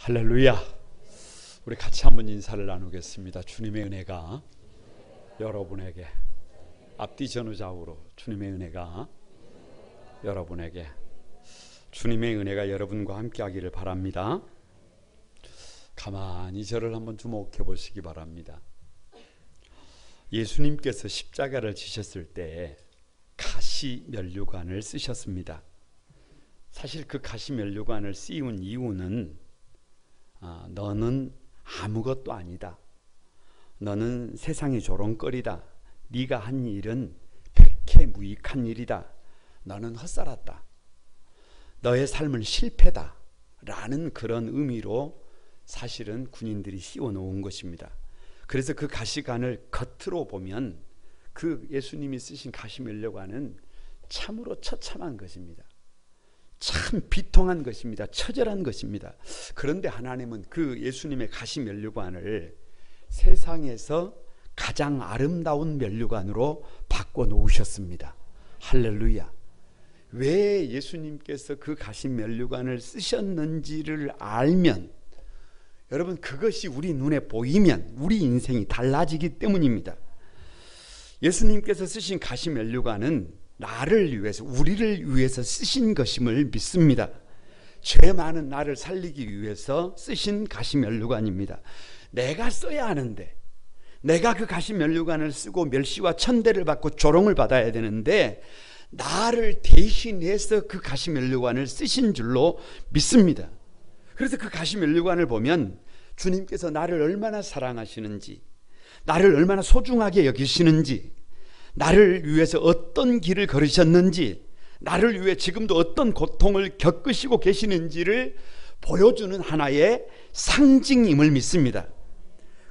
할렐루야. 우리 같이 한번 인사를 나누겠습니다. 주님의 은혜가 여러분에게, 앞뒤 전후좌우로 주님의 은혜가 여러분에게, 주님의 은혜가 여러분과 함께 하기를 바랍니다. 가만히 저를 한번 주목해 보시기 바랍니다. 예수님께서 십자가를 지셨을 때 가시 면류관을 쓰셨습니다. 사실 그 가시 면류관을 씌운 이유는 너는 아무것도 아니다. 너는 세상의 조롱거리다. 네가 한 일은 백해무익한 일이다. 너는 헛살았다. 너의 삶은 실패다. 라는 그런 의미로 사실은 군인들이 씌워 놓은 것입니다. 그래서 그 가시관을 겉으로 보면 그 예수님이 쓰신 가시 면류관은 참으로 처참한 것입니다. 참 비통한 것입니다. 처절한 것입니다. 그런데 하나님은 그 예수님의 가시 면류관을 세상에서 가장 아름다운 면류관으로 바꿔 놓으셨습니다. 할렐루야. 왜 예수님께서 그 가시 면류관을 쓰셨는지를 알면, 여러분, 그것이 우리 눈에 보이면 우리 인생이 달라지기 때문입니다. 예수님께서 쓰신 가시 면류관은 나를 위해서, 우리를 위해서 쓰신 것임을 믿습니다. 죄 많은 나를 살리기 위해서 쓰신 가시 면류관입니다. 내가 써야 하는데, 내가 그 가시 면류관을 쓰고 멸시와 천대를 받고 조롱을 받아야 되는데, 나를 대신해서 그 가시 면류관을 쓰신 줄로 믿습니다. 그래서 그 가시 면류관을 보면 주님께서 나를 얼마나 사랑하시는지, 나를 얼마나 소중하게 여기시는지, 나를 위해서 어떤 길을 걸으셨는지, 나를 위해 지금도 어떤 고통을 겪으시고 계시는지를 보여주는 하나의 상징임을 믿습니다.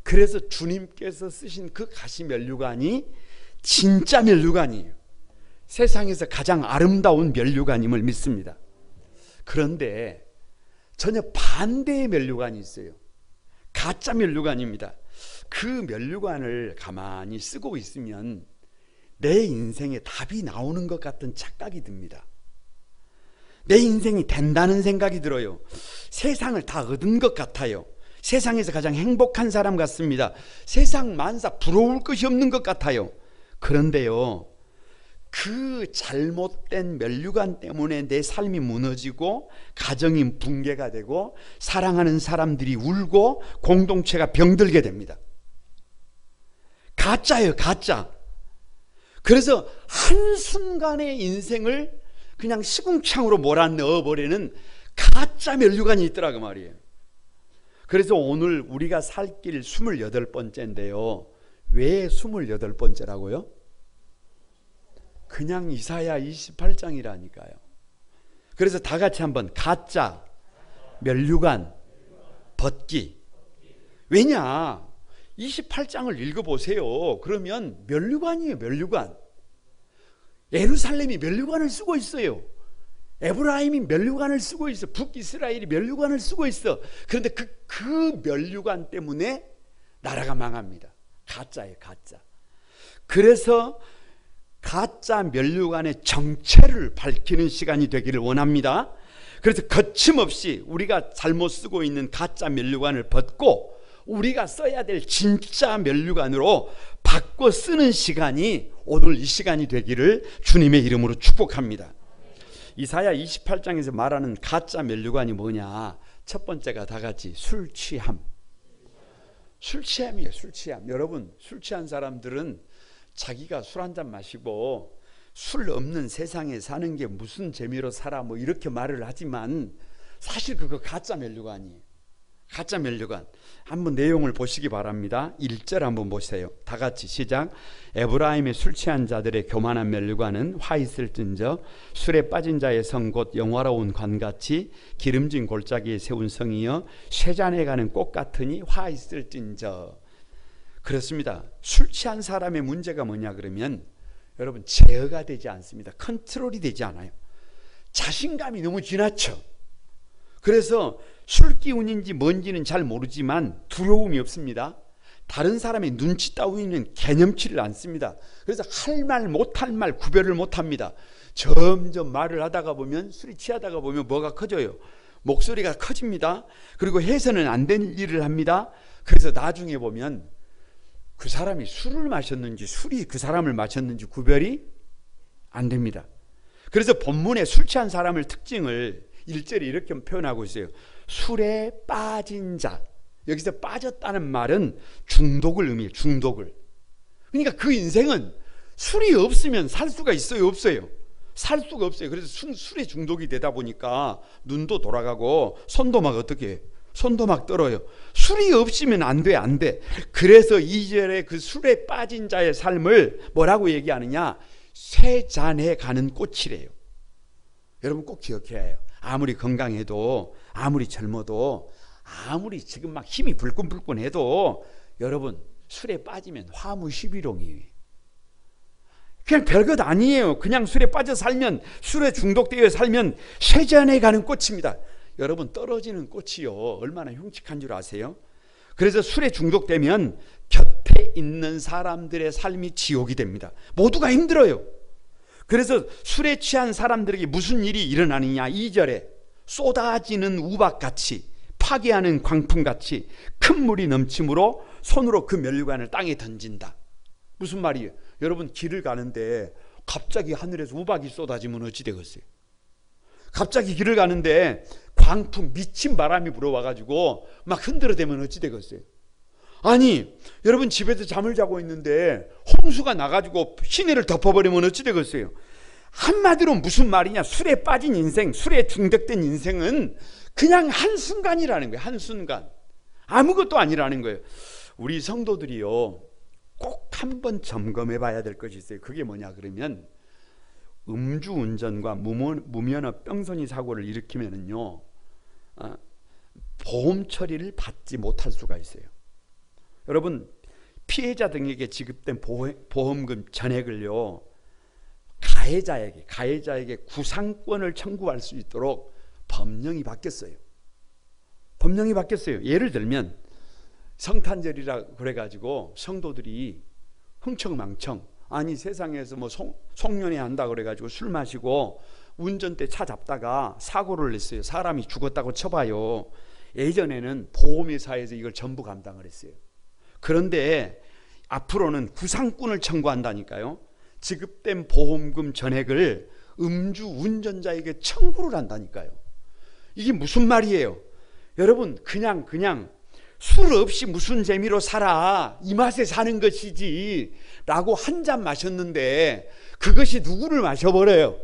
그래서 주님께서 쓰신 그 가시 면류관이 진짜 면류관이에요. 세상에서 가장 아름다운 면류관임을 믿습니다. 그런데 전혀 반대의 면류관이 있어요. 가짜 면류관입니다. 그 면류관을 가만히 쓰고 있으면 내 인생에 답이 나오는 것 같은 착각이 듭니다. 내 인생이 된다는 생각이 들어요. 세상을 다 얻은 것 같아요. 세상에서 가장 행복한 사람 같습니다. 세상 만사 부러울 것이 없는 것 같아요. 그런데요, 그 잘못된 면류관 때문에 내 삶이 무너지고 가정이 붕괴가 되고 사랑하는 사람들이 울고 공동체가 병들게 됩니다. 가짜예요, 가짜. 그래서 한순간의 인생을 그냥 시궁창으로 몰아넣어버리는 가짜 면류관이 있더라고 말이에요. 그래서 오늘 우리가 살 길 28번째인데요. 왜 28번째라고요? 그냥 이사야 28장이라니까요. 그래서 다 같이 한번 가짜 면류관 벗기. 왜냐? 28장을 읽어보세요. 그러면 면류관이에요, 면류관. 예루살렘이 면류관을 쓰고 있어요. 에브라임이 면류관을 쓰고 있어. 북이스라엘이 면류관을 쓰고 있어. 그런데 그 면류관 때문에 나라가 망합니다. 가짜예요, 가짜. 그래서 가짜 면류관의 정체를 밝히는 시간이 되기를 원합니다. 그래서 거침없이 우리가 잘못 쓰고 있는 가짜 면류관을 벗고 우리가 써야 될 진짜 면류관으로 바꿔 쓰는 시간이 오늘 이 시간이 되기를 주님의 이름으로 축복합니다. 이사야 28장에서 말하는 가짜 면류관이 뭐냐? 첫 번째가 다 같이 술 취함. 술 취함이에요, 술 취함. 여러분, 술 취한 사람들은 자기가 술 한잔 마시고 술 없는 세상에 사는 게 무슨 재미로 살아 뭐 이렇게 말을 하지만 사실 그거 가짜 면류관이에요. 가짜 면류관. 한번 내용을 보시기 바랍니다. 1절 한번 보세요. 다 같이 시작. 에브라임의 술 취한 자들의 교만한 면류관은 화 있을진저 술에 빠진 자의 성 곧 영화로운 관같이 기름진 골짜기에 세운 성이여 쇠잔에 가는 꽃 같으니 화 있을진저. 그렇습니다. 술 취한 사람의 문제가 뭐냐 그러면 여러분, 제어가 되지 않습니다. 컨트롤이 되지 않아요. 자신감이 너무 지나쳐. 그래서 술 기운인지 뭔지는 잘 모르지만 두려움이 없습니다. 다른 사람의 눈치 따위는 개념치를 않습니다. 그래서 할 말 못할 말 구별을 못합니다. 점점 말을 하다가 보면, 술이 취하다가 보면 뭐가 커져요? 목소리가 커집니다. 그리고 해서는 안 될 일을 합니다. 그래서 나중에 보면 그 사람이 술을 마셨는지 술이 그 사람을 마셨는지 구별이 안 됩니다. 그래서 본문에 술 취한 사람을 특징을 1절에 이렇게 표현하고 있어요. 술에 빠진 자. 여기서 빠졌다는 말은 중독을 의미해요. 중독을. 그러니까 그 인생은 술이 없으면 살 수가 있어요? 없어요? 살 수가 없어요. 그래서 술에 중독이 되다 보니까 눈도 돌아가고 손도 막 어떻게 해요? 손도 막 떨어요. 술이 없으면 안 돼, 안 돼. 그래서 2절에 그 술에 빠진 자의 삶을 뭐라고 얘기하느냐? 새 잔에 가는 꽃이래요. 여러분 꼭 기억해야 해요. 아무리 건강해도, 아무리 젊어도, 아무리 지금 막 힘이 불끈불끈해도 여러분 술에 빠지면 화무시비롱이에요. 그냥 별것 아니에요. 그냥 술에 빠져 살면, 술에 중독되어 살면 새 잔에 가는 꽃입니다. 여러분 떨어지는 꽃이요 얼마나 흉측한 줄 아세요? 그래서 술에 중독되면 곁에 있는 사람들의 삶이 지옥이 됩니다. 모두가 힘들어요. 그래서 술에 취한 사람들에게 무슨 일이 일어나느냐? 2절에 쏟아지는 우박같이, 파괴하는 광풍같이 큰 물이 넘침으로 손으로 그 면류관을 땅에 던진다. 무슨 말이에요? 여러분 길을 가는데 갑자기 하늘에서 우박이 쏟아지면 어찌 되겠어요? 갑자기 길을 가는데 광풍, 미친 바람이 불어와가지고 막 흔들어대면 어찌 되겠어요? 아니 여러분 집에서 잠을 자고 있는데 홍수가 나가지고 시내를 덮어버리면 어찌 되겠어요? 한마디로 무슨 말이냐? 술에 빠진 인생, 술에 중독된 인생은 그냥 한순간이라는 거예요. 한순간. 아무것도 아니라는 거예요. 우리 성도들이요 꼭 한번 점검해 봐야 될 것이 있어요. 그게 뭐냐 그러면 음주운전과 무면허 뺑소니 사고를 일으키면은요 보험 처리를 받지 못할 수가 있어요. 여러분 피해자 등에게 지급된 보험금 전액을요 가해자에게 구상권을 청구할 수 있도록 법령이 바뀌었어요. 법령이 바뀌었어요. 예를 들면 성탄절이라 그래가지고 성도들이 흥청망청 아니 세상에서 뭐 송년회 한다 그래가지고 술 마시고 운전대 차 잡다가 사고를 냈어요. 사람이 죽었다고 쳐봐요. 예전에는 보험회사에서 이걸 전부 감당을 했어요. 그런데 앞으로는 구상권을 청구한다니까요. 지급된 보험금 전액을 음주 운전자에게 청구를 한다니까요. 이게 무슨 말이에요? 여러분 그냥 술 없이 무슨 재미로 살아 이 맛에 사는 것이지 라고 한 잔 마셨는데 그것이 누구를 마셔버려요?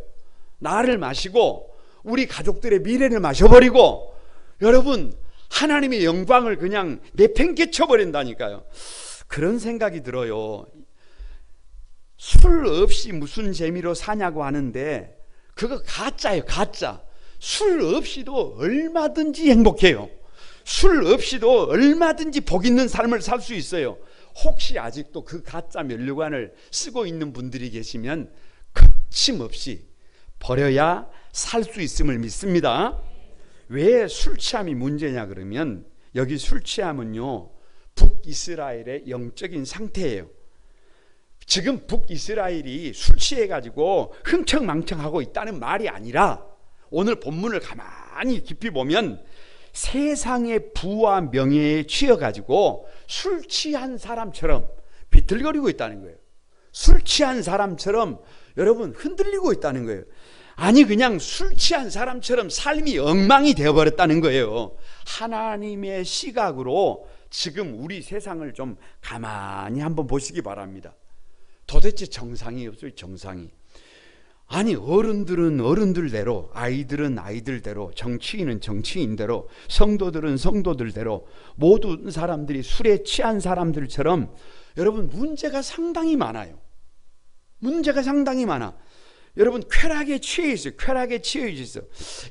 나를 마시고 우리 가족들의 미래를 마셔버리고 여러분 하나님의 영광을 그냥 내팽개쳐 버린다니까요. 그런 생각이 들어요. 술 없이 무슨 재미로 사냐고 하는데 그거 가짜예요. 가짜. 술 없이도 얼마든지 행복해요. 술 없이도 얼마든지 복 있는 삶을 살 수 있어요. 혹시 아직도 그 가짜 면류관을 쓰고 있는 분들이 계시면 거침없이 버려야 살 수 있음을 믿습니다. 왜 술 취함이 문제냐 그러면 여기 술 취함은요 북이스라엘의 영적인 상태예요. 지금 북이스라엘이 술 취해가지고 흥청망청하고 있다는 말이 아니라 오늘 본문을 가만히 깊이 보면 세상의 부와 명예에 취해가지고 술 취한 사람처럼 비틀거리고 있다는 거예요. 술 취한 사람처럼 여러분 흔들리고 있다는 거예요. 아니 그냥 술 취한 사람처럼 삶이 엉망이 되어버렸다는 거예요. 하나님의 시각으로 지금 우리 세상을 좀 가만히 한번 보시기 바랍니다. 도대체 정상이 없어요. 정상이. 아니 어른들은 어른들대로, 아이들은 아이들대로, 정치인은 정치인대로, 성도들은 성도들대로 모든 사람들이 술에 취한 사람들처럼 여러분 문제가 상당히 많아요. 문제가 상당히 많아. 여러분 쾌락에 취해 있어요. 쾌락에 취해 있어요.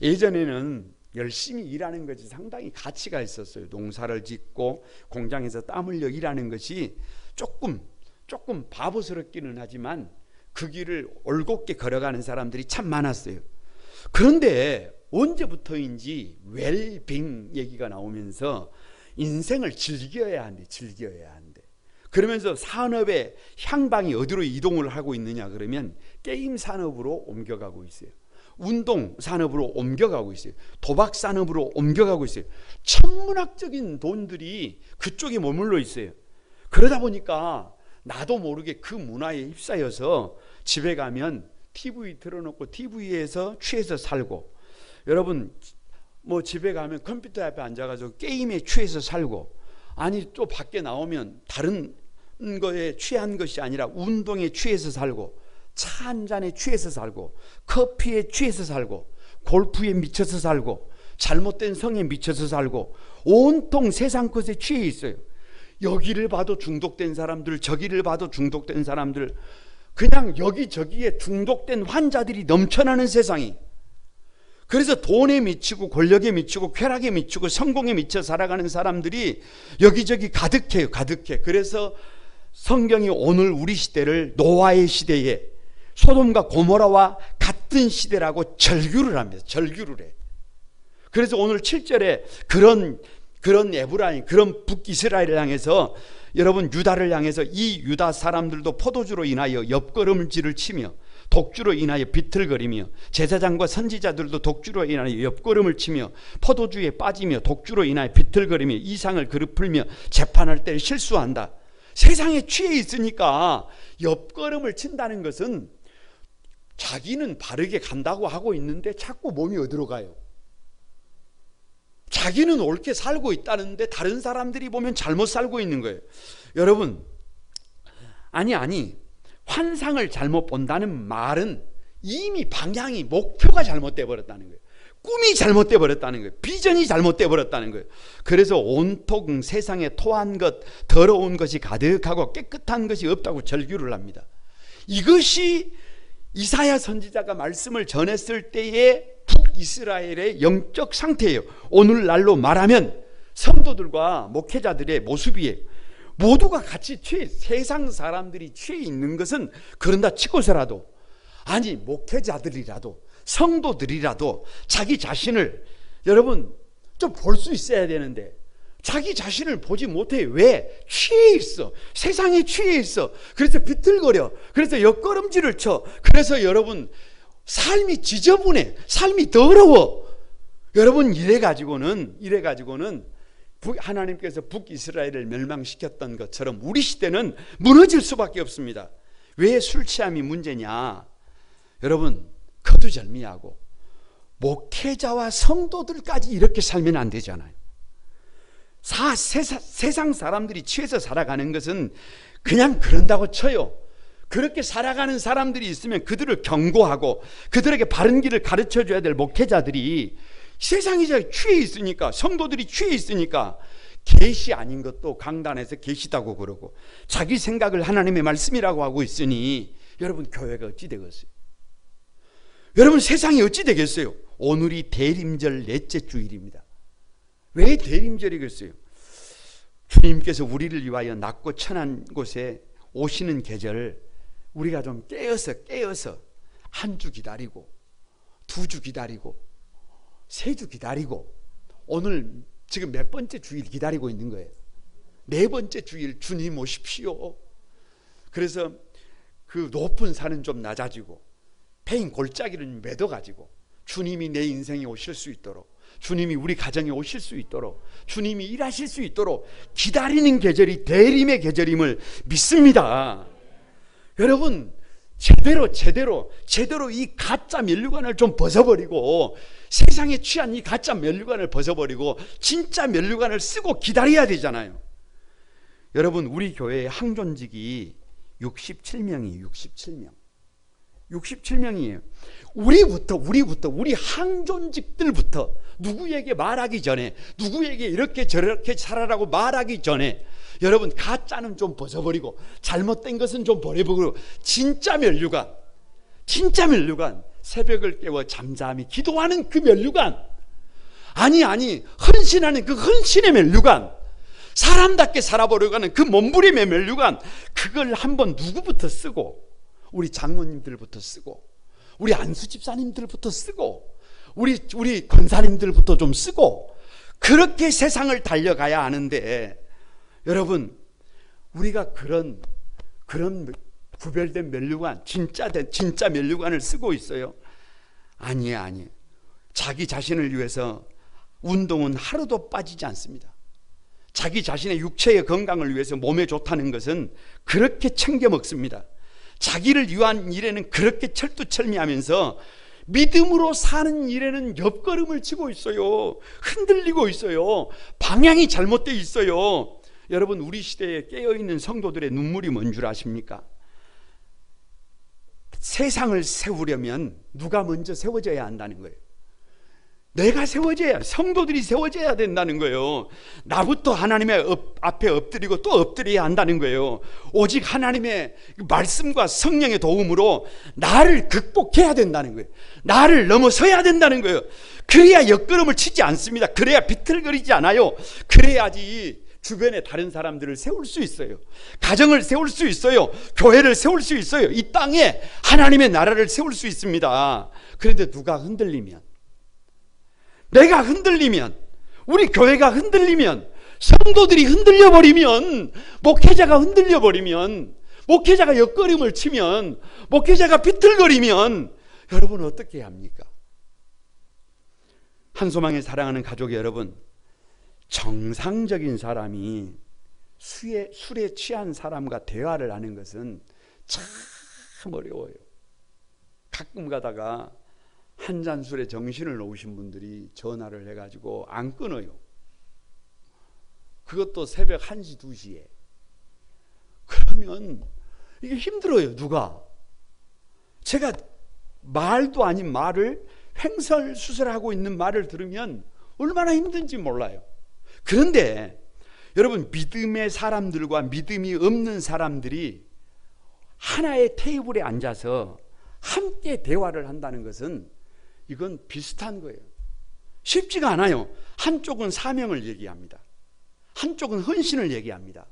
예전에는 열심히 일하는 것이 상당히 가치가 있었어요. 농사를 짓고 공장에서 땀 흘려 일하는 것이 조금 바보스럽기는 하지만 그 길을 올곧게 걸어가는 사람들이 참 많았어요. 그런데 언제부터인지 웰빙 얘기가 나오면서 인생을 즐겨야 한대. 즐겨야 한대. 그러면서 산업의 향방이 어디로 이동을 하고 있느냐 그러면 게임 산업으로 옮겨가고 있어요. 운동 산업으로 옮겨가고 있어요. 도박 산업으로 옮겨가고 있어요. 천문학적인 돈들이 그쪽에 머물러 있어요. 그러다 보니까 나도 모르게 그 문화에 휩싸여서 집에 가면 TV 틀어놓고 TV에서 취해서 살고, 여러분 뭐 집에 가면 컴퓨터 앞에 앉아가지고 게임에 취해서 살고, 아니 또 밖에 나오면 다른 거에 취한 것이 아니라 운동에 취해서 살고, 차 한 잔에 취해서 살고, 커피에 취해서 살고, 골프에 미쳐서 살고, 잘못된 성에 미쳐서 살고, 온통 세상 것에 취해 있어요. 여기를 봐도 중독된 사람들, 저기를 봐도 중독된 사람들, 그냥 여기저기에 중독된 환자들이 넘쳐나는 세상이. 그래서 돈에 미치고 권력에 미치고 쾌락에 미치고 성공에 미쳐 살아가는 사람들이 여기저기 가득해요. 가득해. 그래서 성경이 오늘 우리 시대를 노아의 시대에 소돔과 고모라와 같은 시대라고 절규를 합니다. 절규를 해. 그래서 오늘 7절에 그런 에브라임, 그런 북이스라엘을 향해서, 여러분 유다를 향해서 이 유다 사람들도 포도주로 인하여 옆걸음질을 치며 독주로 인하여 비틀거리며, 제사장과 선지자들도 독주로 인하여 옆걸음을 치며 포도주에 빠지며 독주로 인하여 비틀거리며 이상을 그릇풀며 재판할 때 실수한다. 세상에 취해 있으니까 옆걸음을 친다는 것은 자기는 바르게 간다고 하고 있는데 자꾸 몸이 어디로 가요? 자기는 옳게 살고 있다는데 다른 사람들이 보면 잘못 살고 있는 거예요. 여러분, 아니 환상을 잘못 본다는 말은 이미 방향이, 목표가 잘못돼 버렸다는 거예요. 꿈이 잘못돼 버렸다는 거예요. 비전이 잘못돼 버렸다는 거예요. 그래서 온통 세상에 토한 것, 더러운 것이 가득하고 깨끗한 것이 없다고 절규를 합니다. 이것이 이사야 선지자가 말씀을 전했을 때의 북이스라엘의 영적 상태예요. 오늘날로 말하면 성도들과 목회자들의 모습이에요. 모두가 같이 세상 사람들이 취해 있는 것은 그런다 치고서라도, 아니 목회자들이라도 성도들이라도 자기 자신을, 여러분 좀 볼 수 있어야 되는데 자기 자신을 보지 못해. 왜? 취해 있어. 세상에 취해 있어. 그래서 비틀거려. 그래서 옆걸음질을 쳐. 그래서 여러분 삶이 지저분해. 삶이 더러워. 여러분 이래가지고는 하나님께서 북이스라엘을 멸망시켰던 것처럼 우리 시대는 무너질 수밖에 없습니다. 왜 술 취함이 문제냐? 여러분 거두절미하고 목회자와 성도들까지 이렇게 살면 안 되잖아요. 세상 사람들이 취해서 살아가는 것은 그냥 그런다고 쳐요. 그렇게 살아가는 사람들이 있으면 그들을 경고하고 그들에게 바른 길을 가르쳐줘야 될 목회자들이 세상이 취해 있으니까, 성도들이 취해 있으니까 계시 아닌 것도 강단에서 계시다고 그러고 자기 생각을 하나님의 말씀이라고 하고 있으니 여러분 교회가 어찌 되겠어요? 여러분 세상이 어찌 되겠어요? 오늘이 대림절 넷째 주일입니다. 왜 대림절이겠어요? 주님께서 우리를 위하여 낮고 천한 곳에 오시는 계절, 우리가 좀 깨어서 한 주 기다리고, 두 주 기다리고, 세 주 기다리고, 오늘 지금 몇 번째 주일 기다리고 있는 거예요. 네 번째 주일 주님 오십시오. 그래서 그 높은 산은 좀 낮아지고 패인 골짜기는 매둬가지고 주님이 내 인생에 오실 수 있도록, 주님이 우리 가정에 오실 수 있도록, 주님이 일하실 수 있도록 기다리는 계절이 대림의 계절임을 믿습니다. 여러분 제대로 이 가짜 면류관을 좀 벗어버리고, 세상에 취한 이 가짜 면류관을 벗어버리고 진짜 면류관을 쓰고 기다려야 되잖아요. 여러분 우리 교회의 항존직이 67명이에요. 67명이에요. 우리 항존직들부터 누구에게 말하기 전에, 누구에게 이렇게 저렇게 살아라고 말하기 전에 여러분 가짜는 좀 벗어버리고 잘못된 것은 좀 버려버리고 진짜 면류관, 새벽을 깨워 잠잠히 기도하는 그 면류관, 아니 헌신하는 그 헌신의 면류관, 사람답게 살아보려고 하는 그 몸부림의 면류관, 그걸 한번 누구부터 쓰고, 우리 장로님들부터 쓰고, 우리 안수 집사님들부터 쓰고, 우리 권사님들부터 좀 쓰고, 그렇게 세상을 달려가야 하는데, 여러분 우리가 그런 구별된 면류관, 진짜 면류관을 쓰고 있어요. 아니에요. 자기 자신을 위해서 운동은 하루도 빠지지 않습니다. 자기 자신의 육체의 건강을 위해서 몸에 좋다는 것은 그렇게 챙겨 먹습니다. 자기를 위한 일에는 그렇게 철두철미하면서 믿음으로 사는 일에는 옆걸음을 치고 있어요. 흔들리고 있어요. 방향이 잘못되어 있어요. 여러분, 우리 시대에 깨어있는 성도들의 눈물이 뭔 줄 아십니까? 세상을 세우려면 누가 먼저 세워져야 한다는 거예요. 내가 세워져야, 성도들이 세워져야 된다는 거예요. 나부터 하나님의 앞에 엎드리고 또 엎드려야 한다는 거예요. 오직 하나님의 말씀과 성령의 도움으로 나를 극복해야 된다는 거예요. 나를 넘어서야 된다는 거예요. 그래야 옆걸음을 치지 않습니다. 그래야 비틀거리지 않아요. 그래야지 주변에 다른 사람들을 세울 수 있어요. 가정을 세울 수 있어요. 교회를 세울 수 있어요. 이 땅에 하나님의 나라를 세울 수 있습니다. 그런데 누가 흔들리면, 내가 흔들리면, 우리 교회가 흔들리면, 성도들이 흔들려버리면, 목회자가 흔들려버리면, 목회자가 옆걸음을 치면, 목회자가 비틀거리면 여러분 어떻게 해야 합니까? 한소망에 사랑하는 가족 여러분, 정상적인 사람이 술에 취한 사람과 대화를 하는 것은 참 어려워요. 가끔 가다가 한 잔 술에 정신을 놓으신 분들이 전화를 해가지고 안 끊어요. 그것도 새벽 1시, 2시에. 그러면 이게 힘들어요. 누가? 제가 말도 아닌 말을 횡설수설하고 있는 말을 들으면 얼마나 힘든지 몰라요. 그런데 여러분, 믿음의 사람들과 믿음이 없는 사람들이 하나의 테이블에 앉아서 함께 대화를 한다는 것은 이건 비슷한 거예요. 쉽지가 않아요. 한쪽은 사명을 얘기합니다. 한쪽은 헌신을 얘기합니다.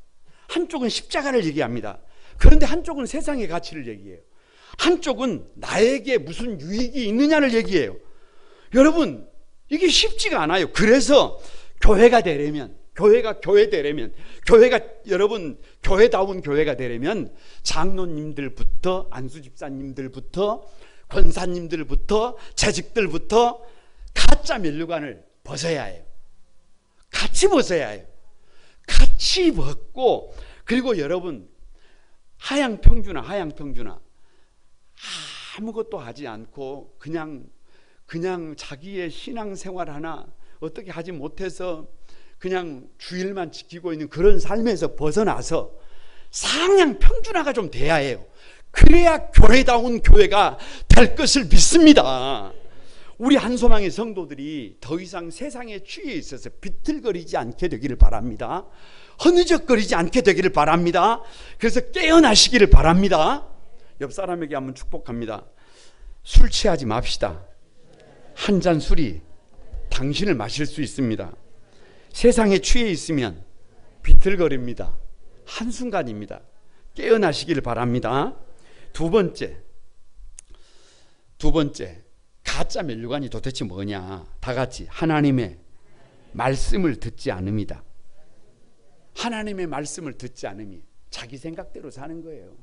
한쪽은 십자가를 얘기합니다. 그런데 한쪽은 세상의 가치를 얘기해요. 한쪽은 나에게 무슨 유익이 있느냐를 얘기해요. 여러분, 이게 쉽지가 않아요. 그래서 교회가 되려면, 교회가 교회 되려면, 교회가 여러분 교회다운 교회가 되려면 장로님들부터, 안수집사님들부터, 권사님들부터, 재직들부터 가짜 면류관을 벗어야 해요. 같이 벗어야 해요. 같이 벗고, 그리고 여러분 하양평준화 아무것도 하지 않고 그냥 자기의 신앙생활 하나 어떻게 하지 못해서 그냥 주일만 지키고 있는 그런 삶에서 벗어나서 상향 평준화가 좀 돼야 해요. 그래야 교회다운 교회가 될 것을 믿습니다. 우리 한소망의 성도들이 더 이상 세상에 취해 있어서 비틀거리지 않게 되기를 바랍니다. 허느적거리지 않게 되기를 바랍니다. 그래서 깨어나시기를 바랍니다. 옆 사람에게 한번 축복합니다. 술 취하지 맙시다. 한 잔 술이 당신을 마실 수 있습니다. 세상에 취해 있으면 비틀거립니다. 한순간입니다. 깨어나시기를 바랍니다. 두 번째, 가짜 면류관이 도대체 뭐냐? 다 같이 하나님의 말씀을 듣지 않음이다. 하나님의 말씀을 듣지 않음이 자기 생각대로 사는 거예요.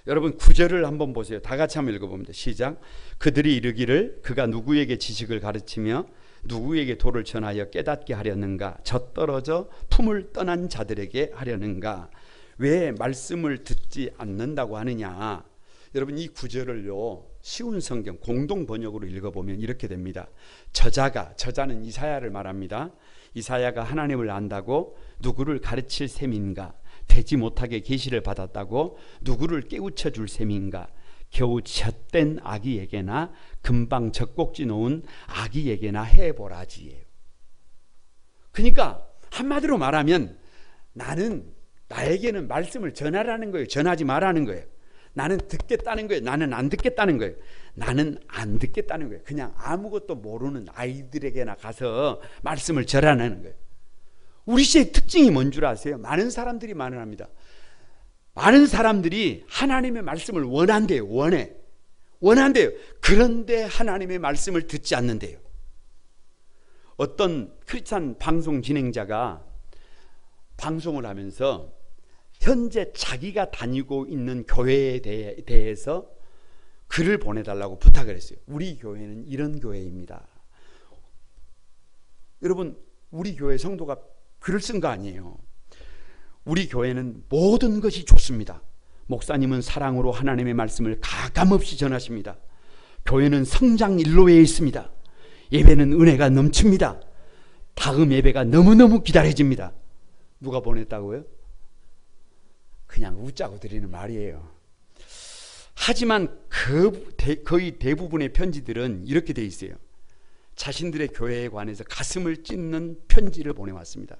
여러분 9절을 한번 보세요. 다 같이 한번 읽어봅니다. 시작. 그들이 이르기를 그가 누구에게 지식을 가르치며 누구에게 도를 전하여 깨닫게 하려는가? 젖떨어져 품을 떠난 자들에게 하려는가? 왜 말씀을 듣지 않는다고 하느냐? 여러분 이 9절을요 쉬운 성경 공동 번역으로 읽어보면 이렇게 됩니다. 저자는 이사야를 말합니다. 이사야가 하나님을 안다고 누구를 가르칠 셈인가? 되지 못하게 계시를 받았다고 누구를 깨우쳐 줄 셈인가? 겨우 젖된 아기에게나 금방 젖꼭지 놓은 아기에게나 해보라지예요. 그러니까 한마디로 말하면 나에게는 말씀을 전하라는 거예요. 전하지 말라는 거예요. 나는 듣겠다는 거예요. 나는 안 듣겠다는 거예요. 나는 안 듣겠다는 거예요. 그냥 아무것도 모르는 아이들에게나 가서 말씀을 전하는 거예요. 우리 시대의 특징이 뭔 줄 아세요? 많은 사람들이 말합니다. 많은 사람들이 하나님의 말씀을 원한대요. 원한대요. 그런데 하나님의 말씀을 듣지 않는데요. 어떤 크리스찬 방송 진행자가 방송을 하면서 현재 자기가 다니고 있는 교회에 대해서 글을 보내달라고 부탁을 했어요. 우리 교회는 이런 교회입니다. 여러분, 우리 교회 성도가 글을 쓴 거 아니에요. 우리 교회는 모든 것이 좋습니다. 목사님은 사랑으로 하나님의 말씀을 가감없이 전하십니다. 교회는 성장 일로에 있습니다. 예배는 은혜가 넘칩니다. 다음 예배가 너무너무 기다려집니다. 누가 보냈다고요? 그냥 웃자고 드리는 말이에요. 하지만 거의 대부분의 편지들은 이렇게 돼 있어요. 자신들의 교회에 관해서 가슴을 찢는 편지를 보내왔습니다.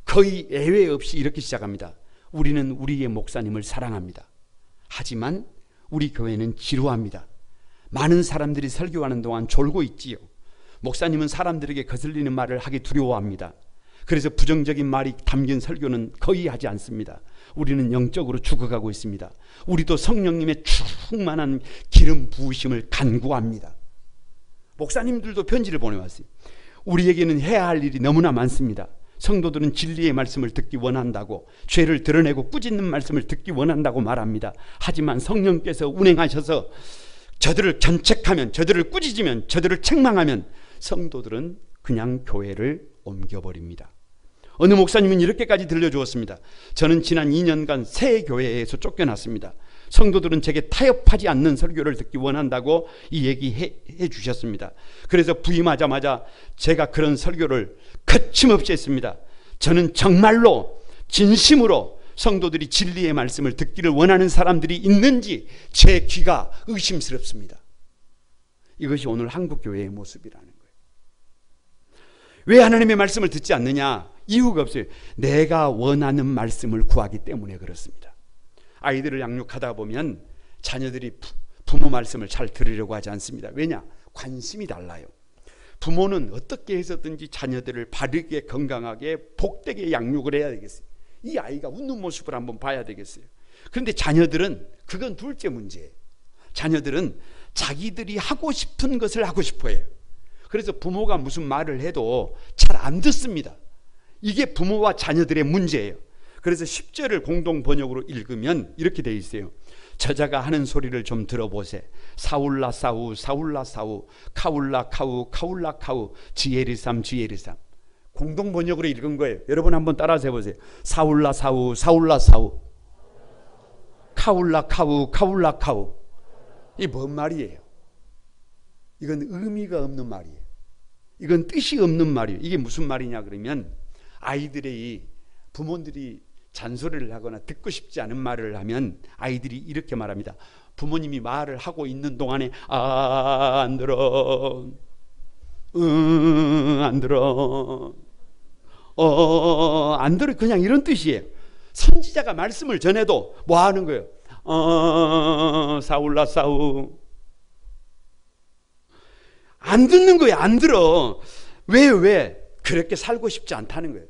거의 예외 없이 이렇게 시작합니다. 우리는 우리의 목사님을 사랑합니다. 하지만 우리 교회는 지루합니다. 많은 사람들이 설교하는 동안 졸고 있지요. 목사님은 사람들에게 거슬리는 말을 하기 두려워합니다. 그래서 부정적인 말이 담긴 설교는 거의 하지 않습니다. 우리는 영적으로 죽어가고 있습니다. 우리도 성령님의 충만한 기름 부으심을 간구합니다. 목사님들도 편지를 보내왔어요. 우리에게는 해야 할 일이 너무나 많습니다. 성도들은 진리의 말씀을 듣기 원한다고, 죄를 드러내고 꾸짖는 말씀을 듣기 원한다고 말합니다. 하지만 성령께서 운행하셔서 저들을 견책하면, 저들을 꾸짖으면, 저들을 책망하면 성도들은 그냥 교회를 옮겨버립니다. 어느 목사님은 이렇게까지 들려주었습니다. 저는 지난 2년간 새 교회에서 쫓겨났습니다. 성도들은 제게 타협하지 않는 설교를 듣기 원한다고 이 얘기해 주셨습니다. 그래서 부임하자마자 제가 그런 설교를 거침없이 했습니다. 저는 정말로 진심으로 성도들이 진리의 말씀을 듣기를 원하는 사람들이 있는지 제 귀가 의심스럽습니다. 이것이 오늘 한국 교회의 모습이라는 거예요. 왜 하나님의 말씀을 듣지 않느냐? 이유가 없어요. 내가 원하는 말씀을 구하기 때문에 그렇습니다. 아이들을 양육하다 보면 자녀들이 부모 말씀을 잘 들으려고 하지 않습니다. 왜냐? 관심이 달라요. 부모는 어떻게 해서든지 자녀들을 바르게 건강하게 복되게 양육을 해야 되겠어요. 이 아이가 웃는 모습을 한번 봐야 되겠어요. 그런데 자녀들은 그건 둘째 문제예요. 자녀들은 자기들이 하고 싶은 것을 하고 싶어 해요. 그래서 부모가 무슨 말을 해도 잘 안 듣습니다. 이게 부모와 자녀들의 문제예요. 그래서 10절을 공동 번역으로 읽으면 이렇게 돼 있어요. 저자가 하는 소리를 좀 들어보세. 사울라 사우 사울라 사우 카울라 카우 카울라 카우 지에리삼 지에리삼. 공동 번역으로 읽은 거예요. 여러분 한번 따라서 해보세요. 사울라 사우 사울라 사우 카울라 카우 카울라 카우. 이게 뭔 말이에요? 이건 의미가 없는 말이에요. 이건 뜻이 없는 말이에요. 이게 무슨 말이냐 그러면 아이들의 부모들이 잔소리를 하거나 듣고 싶지 않은 말을 하면 아이들이 이렇게 말합니다. 부모님이 말을 하고 있는 동안에 안 들어, 안 들어, 안 들어, 그냥 이런 뜻이에요. 선지자가 말씀을 전해도 뭐 하는 거예요? 사울라 사우. 안 듣는 거예요. 안 들어. 왜? 그렇게 살고 싶지 않다는 거예요.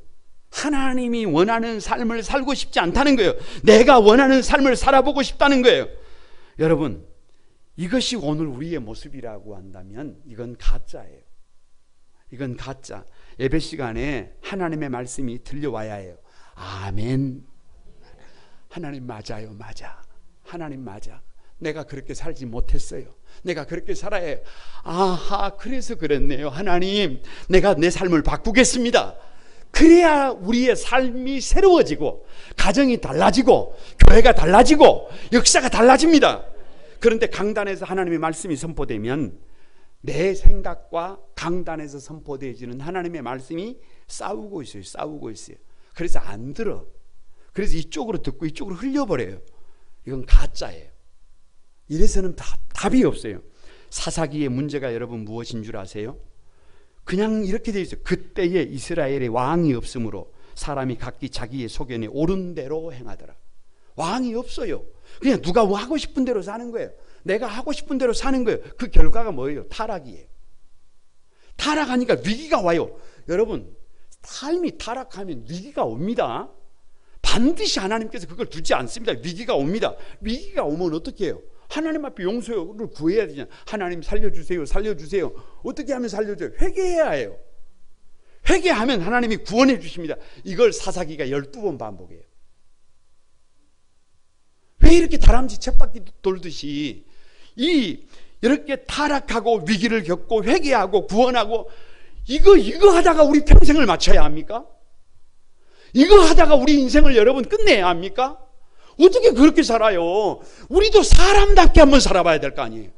하나님이 원하는 삶을 살고 싶지 않다는 거예요. 내가 원하는 삶을 살아보고 싶다는 거예요. 여러분, 이것이 오늘 우리의 모습이라고 한다면 이건 가짜예요. 이건 가짜. 예배 시간에 하나님의 말씀이 들려와야 해요. 아멘. 하나님 맞아요. 맞아. 하나님 맞아. 내가 그렇게 살지 못했어요. 내가 그렇게 살아야 해요. 아하, 그래서 그랬네요. 하나님, 내가 내 삶을 바꾸겠습니다. 그래야 우리의 삶이 새로워지고 가정이 달라지고 교회가 달라지고 역사가 달라집니다. 그런데 강단에서 하나님의 말씀이 선포되면 내 생각과 강단에서 선포되어지는 하나님의 말씀이 싸우고 있어요. 싸우고 있어요. 그래서 안 들어. 그래서 이쪽으로 듣고 이쪽으로 흘려버려요. 이건 가짜예요. 이래서는 답이 없어요. 사사기의 문제가 여러분 무엇인 줄 아세요? 그냥 이렇게 되어 있어요. 그때에 이스라엘의 왕이 없으므로 사람이 각기 자기의 소견에 옳은 대로 행하더라. 왕이 없어요. 그냥 누가 하고 싶은 대로 사는 거예요. 내가 하고 싶은 대로 사는 거예요. 그 결과가 뭐예요? 타락이에요. 타락하니까 위기가 와요. 여러분, 삶이 타락하면 위기가 옵니다. 반드시 하나님께서 그걸 두지 않습니다. 위기가 옵니다. 위기가 오면 어떻게 해요? 하나님 앞에 용서를 구해야 되잖아요. 하나님 살려주세요. 살려주세요. 어떻게 하면 살려줘요? 회개해야 해요. 회개하면 하나님이 구원해 주십니다. 이걸 사사기가 12번 반복해요. 왜 이렇게 다람쥐 쳇바퀴 돌듯이 이렇게 타락하고 위기를 겪고 회개하고 구원하고 이거 하다가 우리 평생을 마쳐야 합니까? 이거 하다가 우리 인생을 여러분 끝내야 합니까? 어떻게 그렇게 살아요? 우리도 사람답게 한번 살아봐야 될 거 아니에요.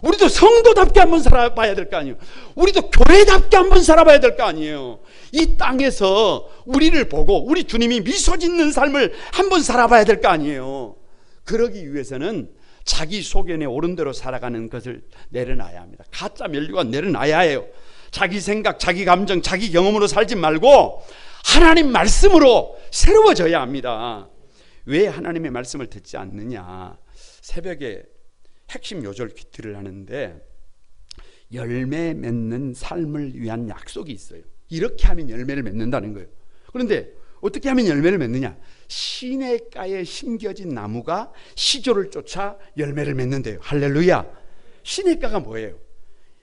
우리도 성도답게 한번 살아봐야 될 거 아니에요. 우리도 교회답게 한번 살아봐야 될 거 아니에요. 이 땅에서 우리를 보고 우리 주님이 미소 짓는 삶을 한번 살아봐야 될 거 아니에요. 그러기 위해서는 자기 소견에 옳은 대로 살아가는 것을 내려놔야 합니다. 가짜 면류관 내려놔야 해요. 자기 생각, 자기 감정, 자기 경험으로 살지 말고 하나님 말씀으로 새로워져야 합니다. 왜 하나님의 말씀을 듣지 않느냐? 새벽에 핵심 요절 퀴트를 하는데 열매 맺는 삶을 위한 약속이 있어요. 이렇게 하면 열매를 맺는다는 거예요. 그런데 어떻게 하면 열매를 맺느냐? 시냇가에 심겨진 나무가 시조를 쫓아 열매를 맺는데요. 할렐루야. 시냇가가 뭐예요?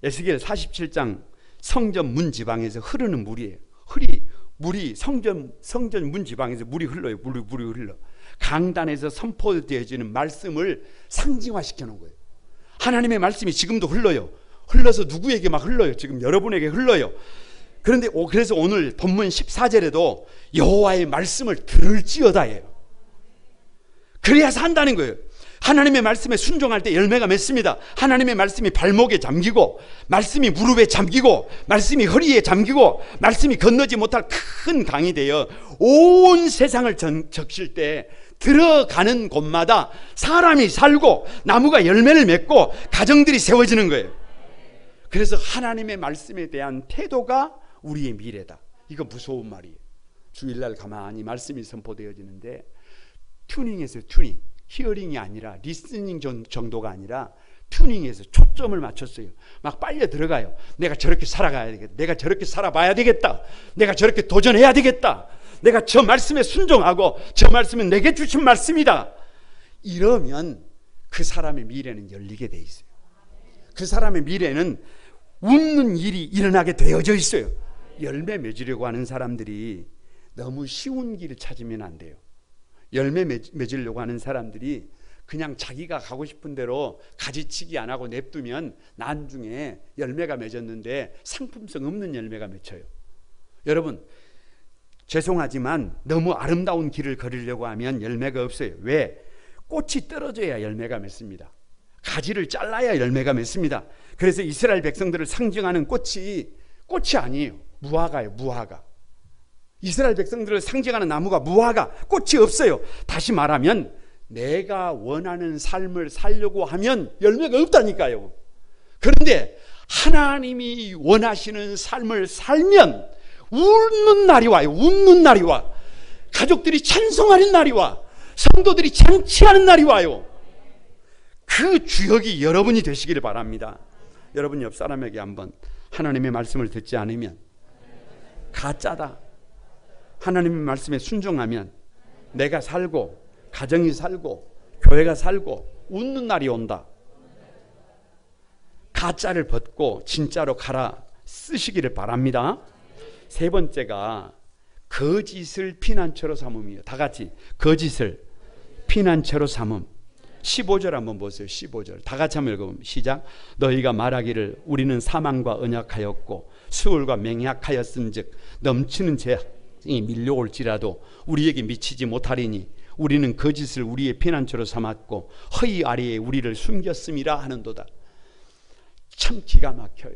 에스겔 47장 성전 문 지방에서 흐르는 물이에요. 물이 성전 문 지방에서 물이 흘러요. 물이 흘러. 강단에서 선포되어지는 말씀을 상징화시켜 놓은 거예요. 하나님의 말씀이 지금도 흘러요. 흘러서 누구에게 막 흘러요. 지금 여러분에게 흘러요. 그런데 그래서 오늘 본문 14절에도 여호와의 말씀을 들을지어다예요. 그래야 산다는 거예요. 하나님의 말씀에 순종할 때 열매가 맺습니다. 하나님의 말씀이 발목에 잠기고, 말씀이 무릎에 잠기고, 말씀이 허리에 잠기고, 말씀이 건너지 못할 큰 강이 되어 온 세상을 적실 때 들어가는 곳마다 사람이 살고 나무가 열매를 맺고 가정들이 세워지는 거예요. 그래서 하나님의 말씀에 대한 태도가 우리의 미래다. 이거 무서운 말이에요. 주일날 가만히 말씀이 선포되어지는데 튜닝에서 튜닝, 히어링이 아니라 리스닝 정도가 아니라 튜닝에서 초점을 맞췄어요. 막 빨려 들어가요. 내가 저렇게 살아가야 되겠다. 내가 저렇게 살아봐야 되겠다. 내가 저렇게 도전해야 되겠다. 내가 저 말씀에 순종하고 저 말씀은 내게 주신 말씀이다. 이러면 그 사람의 미래는 열리게 돼 있어요. 그 사람의 미래는 웃는 일이 일어나게 되어져 있어요. 열매 맺으려고 하는 사람들이 너무 쉬운 길을 찾으면 안 돼요. 열매 맺으려고 하는 사람들이 그냥 자기가 가고 싶은 대로 가지치기 안 하고 냅두면 나중에 열매가 맺었는데 상품성 없는 열매가 맺혀요. 여러분, 죄송하지만 너무 아름다운 길을 걸으려고 하면 열매가 없어요. 왜? 꽃이 떨어져야 열매가 맺습니다. 가지를 잘라야 열매가 맺습니다. 그래서 이스라엘 백성들을 상징하는 꽃이 아니에요. 무화과예요. 무화과. 이스라엘 백성들을 상징하는 나무가 무화과, 꽃이 없어요. 다시 말하면 내가 원하는 삶을 살려고 하면 열매가 없다니까요. 그런데 하나님이 원하시는 삶을 살면 웃는 날이 와요. 웃는 날이 와. 가족들이 찬송하는 날이 와. 성도들이 잔치하는 날이 와요. 그 주역이 여러분이 되시기를 바랍니다. 여러분 옆 사람에게 한번 하나님의 말씀을 듣지 않으면 가짜다. 하나님의 말씀에 순종하면 내가 살고 가정이 살고 교회가 살고 웃는 날이 온다. 가짜를 벗고 진짜로 갈아 쓰시기를 바랍니다. 세 번째가 거짓을 피난처로 삼음이에요. 다 같이 거짓을 피난처로 삼음. 15절 한번 보세요. 15절 다 같이 한번 읽어보면 시작. 너희가 말하기를 우리는 사망과 언약하였고 수울과 맹약하였은즉 넘치는 재앙이 밀려올지라도 우리에게 미치지 못하리니 우리는 거짓을 우리의 피난처로 삼았고 허위 아래에 우리를 숨겼음이라 하는도다. 참 기가 막혀요.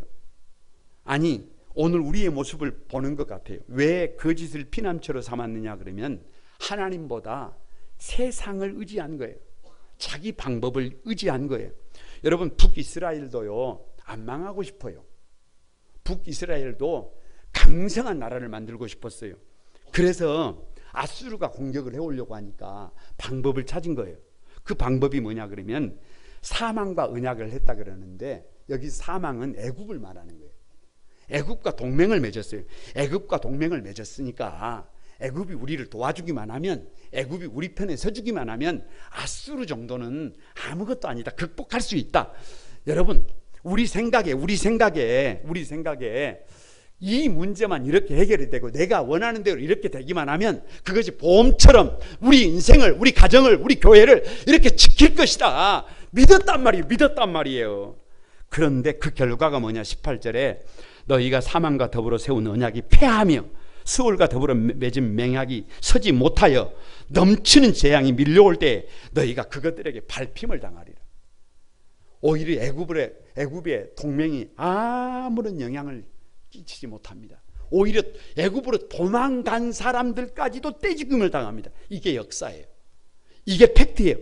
아니 오늘 우리의 모습을 보는 것 같아요. 왜 거짓을 피난처로 삼았느냐 그러면 하나님보다 세상을 의지한 거예요. 자기 방법을 의지한 거예요. 여러분 북이스라엘도요 안 망하고 싶어요. 북이스라엘도 강성한 나라를 만들고 싶었어요. 그래서 아수르가 공격을 해오려고 하니까 방법을 찾은 거예요. 그 방법이 뭐냐 그러면 사망과 언약을 했다 그러는데 여기 사망은 애굽을 말하는 거예요. 애굽과 동맹을 맺었어요. 애굽과 동맹을 맺었으니까 애굽이 우리를 도와주기만 하면, 애굽이 우리 편에 서주기만 하면 아수르 정도는 아무것도 아니다. 극복할 수 있다. 여러분 우리 생각에 이 문제만 이렇게 해결이 되고 내가 원하는 대로 이렇게 되기만 하면 그것이 보험처럼 우리 인생을, 우리 가정을, 우리 교회를 이렇게 지킬 것이다. 믿었단 말이에요. 믿었단 말이에요. 그런데 그 결과가 뭐냐? 18절에 너희가 사망과 더불어 세운 언약이 패하며 수월과 더불어 맺은 맹약이 서지 못하여 넘치는 재앙이 밀려올 때 너희가 그것들에게 밟힘을 당하리라. 오히려 애굽의 동맹이 아무런 영향을 끼치지 못합니다. 오히려 애굽으로 도망간 사람들까지도 떼죽음을 당합니다. 이게 역사예요. 이게 팩트예요.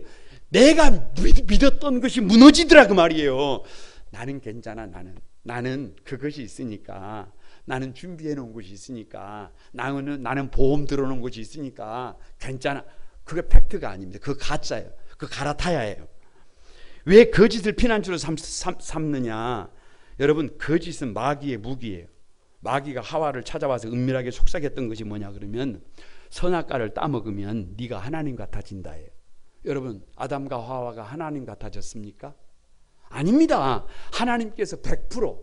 내가 믿었던 것이 무너지더라 그 말이에요. 나는 괜찮아. 나는 그것이 있으니까, 나는 준비해 놓은 것이 있으니까, 나는 보험 들어놓은 것이 있으니까 괜찮아. 그게 팩트가 아닙니다. 그거 가짜예요. 그거 가라타야예요. 왜 거짓을 피난처로 삼느냐? 여러분, 거짓은 마귀의 무기예요. 마귀가 하와를 찾아와서 은밀하게 속삭였던 것이 뭐냐 그러면 선악과를 따먹으면 네가 하나님 같아진다예요. 여러분, 아담과 하와가 하나님 같아졌습니까? 아닙니다. 하나님께서 100%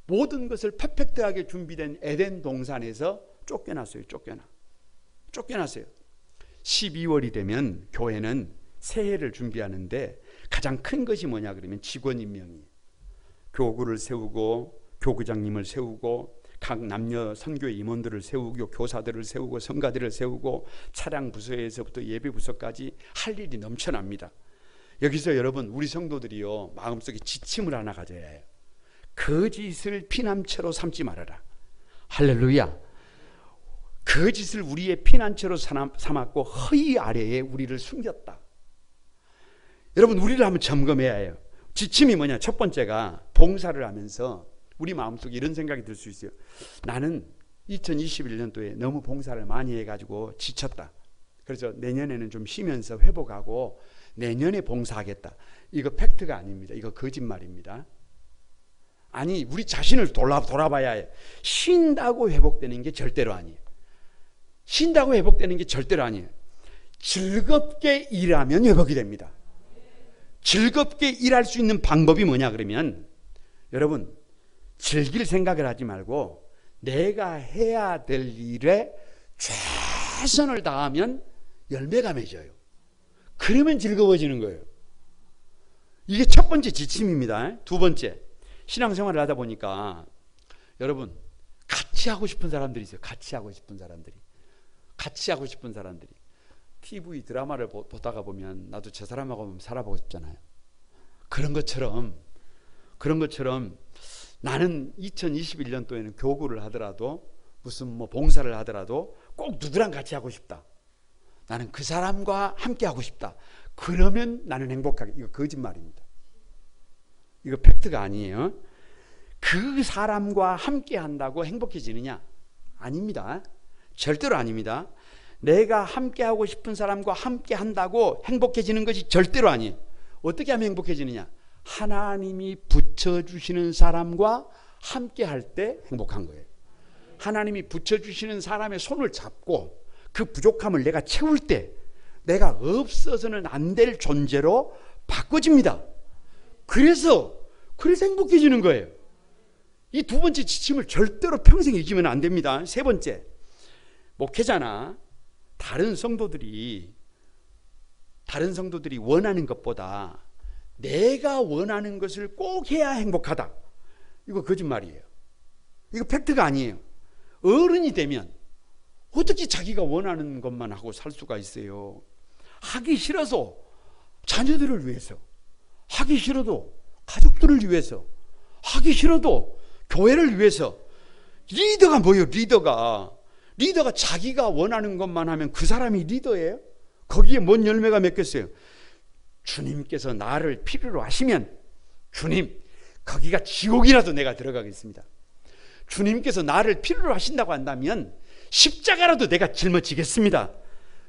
모든 것을 퍼펙트하게 준비된 에덴 동산에서 쫓겨났어요. 쫓겨났어요. 12월이 되면 교회는 새해를 준비하는데 가장 큰 것이 뭐냐 그러면 직원 임명이에요. 교구를 세우고 교구장님을 세우고 각 남녀 선교의 임원들을 세우고 교사들을 세우고 성가들을 세우고 차량 부서에서부터 예배 부서까지 할 일이 넘쳐납니다. 여기서 여러분, 우리 성도들이요, 마음속에 지침을 하나 가져야 해요. 거짓을 피난처로 삼지 말아라. 할렐루야. 거짓을 우리의 피난처로 삼았고 허위 아래에 우리를 숨겼다. 여러분, 우리를 한번 점검해야 해요. 지침이 뭐냐? 첫 번째가 봉사를 하면서 우리 마음속에 이런 생각이 들 수 있어요. 나는 2021년도에 너무 봉사를 많이 해가지고 지쳤다. 그래서 내년에는 좀 쉬면서 회복하고 내년에 봉사하겠다. 이거 팩트가 아닙니다. 이거 거짓말입니다. 아니, 우리 자신을 돌아봐야 해요. 쉰다고 회복되는 게 절대로 아니에요. 쉰다고 회복되는 게 절대로 아니에요. 즐겁게 일하면 회복이 됩니다. 즐겁게 일할 수 있는 방법이 뭐냐 그러면 여러분, 즐길 생각을 하지 말고 내가 해야 될 일에 최선을 다하면 열매가 맺어요. 그러면 즐거워지는 거예요. 이게 첫 번째 지침입니다. 두 번째, 신앙생활을 하다 보니까 여러분, 같이 하고 싶은 사람들이 있어요. 같이 하고 싶은 사람들이 TV 드라마를 보다가 보면 나도 저 사람하고 살아보고 싶잖아요. 그런 것처럼 나는 2021년도에는 교구를 하더라도 무슨 봉사를 하더라도 꼭 누구랑 같이 하고 싶다. 나는 그 사람과 함께 하고 싶다. 그러면 나는 행복하게. 이거 거짓말입니다. 이거 팩트가 아니에요. 그 사람과 함께 한다고 행복해지느냐? 아닙니다. 절대로 아닙니다. 내가 함께 하고 싶은 사람과 함께 한다고 행복해지는 것이 절대로 아니에요. 어떻게 하면 행복해지느냐? 하나님이 붙여주시는 사람과 함께 할 때 행복한 거예요. 하나님이 붙여주시는 사람의 손을 잡고 그 부족함을 내가 채울 때 내가 없어서는 안 될 존재로 바꿔집니다. 그래서 행복해지는 거예요. 이 두 번째 지침을 절대로 평생 잊으면 안 됩니다. 세 번째, 목회자나 다른 성도들이 원하는 것보다 내가 원하는 것을 꼭 해야 행복하다. 이거 거짓말이에요. 이거 팩트가 아니에요. 어른이 되면 어떻게 자기가 원하는 것만 하고 살 수가 있어요? 하기 싫어서 자녀들을 위해서, 하기 싫어도 가족들을 위해서, 하기 싫어도 교회를 위해서. 리더가 뭐예요? 리더가 자기가 원하는 것만 하면 그 사람이 리더예요? 거기에 뭔 열매가 맺겠어요? 주님께서 나를 필요로 하시면 주님, 거기가 지옥이라도 내가 들어가겠습니다. 주님께서 나를 필요로 하신다고 한다면 십자가라도 내가 짊어지겠습니다.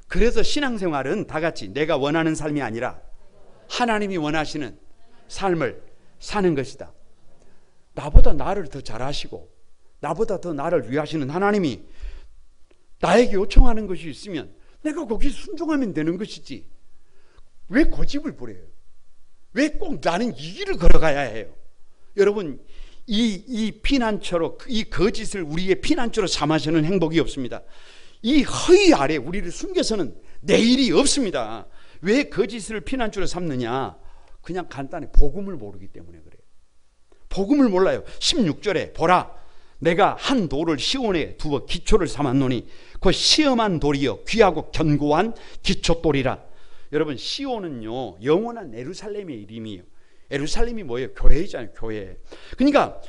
그래서 신앙생활은 다 같이 내가 원하는 삶이 아니라 하나님이 원하시는 삶을 사는 것이다. 나보다 나를 더 잘하시고 나보다 더 나를 위하시는 하나님이 나에게 요청하는 것이 있으면 내가 거기에 순종하면 되는 것이지, 왜 고집을 부려요? 왜 꼭 나는 이 길을 걸어가야 해요? 여러분, 이 피난처로, 이 거짓을 우리의 피난처로 삼아서는 행복이 없습니다. 이 허위 아래 우리를 숨겨서는 내일이 없습니다. 왜 거짓을 피난처로 삼느냐? 그냥 간단히 복음을 모르기 때문에 그래요. 복음을 몰라요. 16절에 보라 내가 한 돌을 시온에 두어 기초를 삼았노니 그 시험한 돌이여 귀하고 견고한 기초돌이라. 여러분 시온은요 영원한 예루살렘의 이름이에요. 예루살렘이 뭐예요? 교회이잖아요. 교회. 그러니까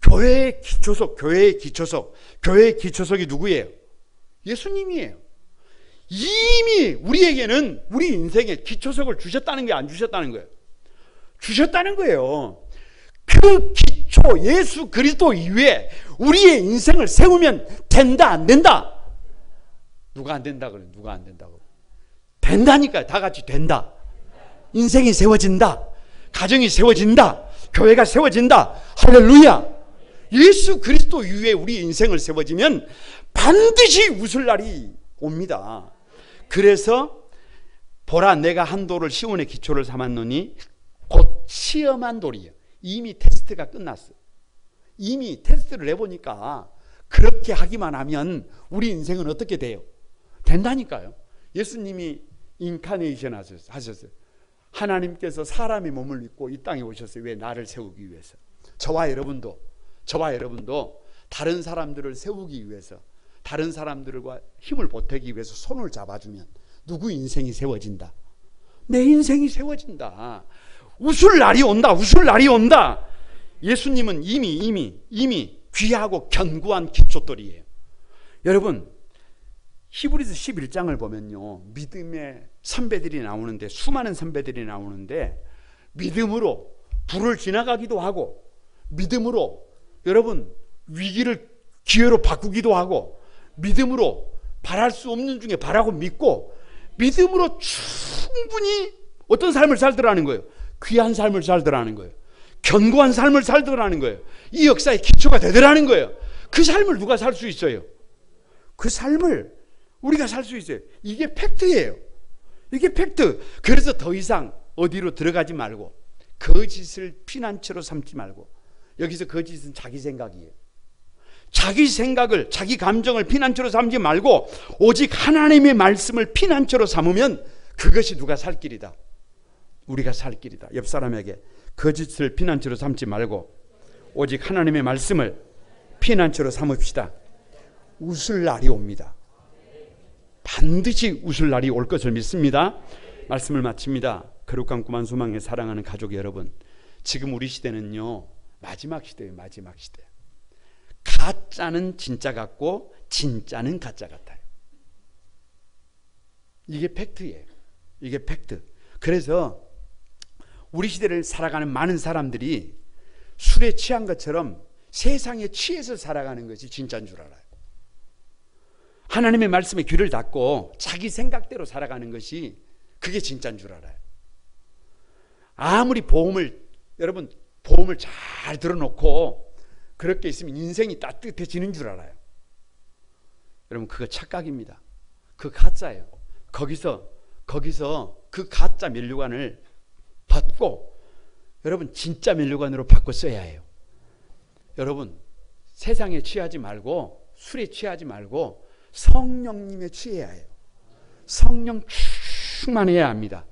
교회의 기초석, 교회의 기초석, 교회의 기초석이 누구예요? 예수님이에요. 이미 우리에게는 우리 인생에 기초석을 주셨다는 게 안 주셨다는 거예요. 주셨다는 거예요. 그 기초 예수 그리스도 이외에 우리의 인생을 세우면 된다 안 된다? 누가 안 된다 그래요? 누가 안 된다고? 된다니까요. 다 같이 된다. 인생이 세워진다. 가정이 세워진다. 교회가 세워진다. 할렐루야. 예수 그리스도 이외에 우리 인생을 세워지면 반드시 웃을 날이 옵니다. 그래서 보라 내가 한 돌을 시온의 기초를 삼았노니 곧 시험한 돌이에요. 이미 테스트가 끝났어요. 이미 테스트를 해보니까 그렇게 하기만 하면 우리 인생은 어떻게 돼요? 된다니까요. 예수님이 인카네이션 하셨어요. 하나님께서 사람의 몸을 입고 이 땅에 오셨어요. 왜? 나를 세우기 위해서. 저와 여러분도 다른 사람들을 세우기 위해서, 다른 사람들과 힘을 보태기 위해서 손을 잡아주면 누구 인생이 세워진다? 내 인생이 세워진다. 웃을 날이 온다. 웃을 날이 온다. 예수님은 이미 귀하고 견고한 기초돌이에요. 여러분 히브리서 11장을 보면요 믿음의 선배들이 나오는데, 수많은 선배들이 나오는데 믿음으로 불을 지나가기도 하고, 믿음으로 여러분 위기를 기회로 바꾸기도 하고, 믿음으로 바랄 수 없는 중에 바라고 믿고, 믿음으로 충분히 어떤 삶을 살더라는 거예요? 귀한 삶을 살더라는 거예요. 견고한 삶을 살더라는 거예요. 이 역사의 기초가 되더라는 거예요. 그 삶을 누가 살 수 있어요? 그 삶을 우리가 살 수 있어요. 이게 팩트예요. 이게 팩트. 그래서 더 이상 어디로 들어가지 말고, 거짓을 피난처로 삼지 말고, 여기서 거짓은 자기 생각이에요. 자기 생각을, 자기 감정을 피난처로 삼지 말고 오직 하나님의 말씀을 피난처로 삼으면 그것이 누가 살 길이다? 우리가 살 길이다. 옆 사람에게 거짓을 피난처로 삼지 말고 오직 하나님의 말씀을 피난처로 삼읍시다. 웃을 날이 옵니다. 반드시 웃을 날이 올 것을 믿습니다. 말씀을 마칩니다. 거룩한 꿈한 소망에 사랑하는 가족 여러분, 지금 우리 시대는요 마지막 시대예요. 마지막 시대. 가짜는 진짜 같고 진짜는 가짜 같아요. 이게 팩트예요. 이게 팩트. 그래서 우리 시대를 살아가는 많은 사람들이 술에 취한 것처럼 세상에 취해서 살아가는 것이 진짜인 줄 알아요. 하나님의 말씀에 귀를 닫고 자기 생각대로 살아가는 것이 그게 진짜인 줄 알아요. 아무리 여러분 보험을 잘 들어놓고 그렇게 있으면 인생이 따뜻해지는 줄 알아요. 여러분 그거 착각입니다. 그 가짜예요. 거기서 그 가짜 면류관을 벗고 여러분 진짜 면류관으로 바꿔 써야 해요. 여러분 세상에 취하지 말고, 술에 취하지 말고 성령님에 취해야 해요. 성령 충만해야 합니다.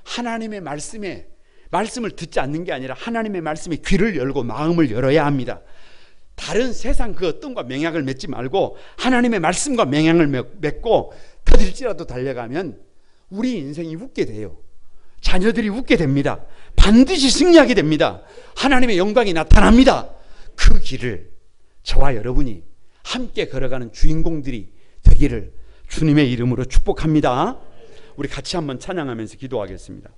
하나님의 말씀을 듣지 않는 게 아니라 하나님의 말씀에 귀를 열고 마음을 열어야 합니다. 다른 세상 그 어떤 과 맹약을 맺지 말고 하나님의 말씀과 맹약을 맺고 더딜지라도 달려가면 우리 인생이 웃게 돼요. 자녀들이 웃게 됩니다. 반드시 승리하게 됩니다. 하나님의 영광이 나타납니다. 그 길을 저와 여러분이 함께 걸어가는 주인공들이 되기를 주님의 이름으로 축복합니다. 우리 같이 한번 찬양하면서 기도하겠습니다.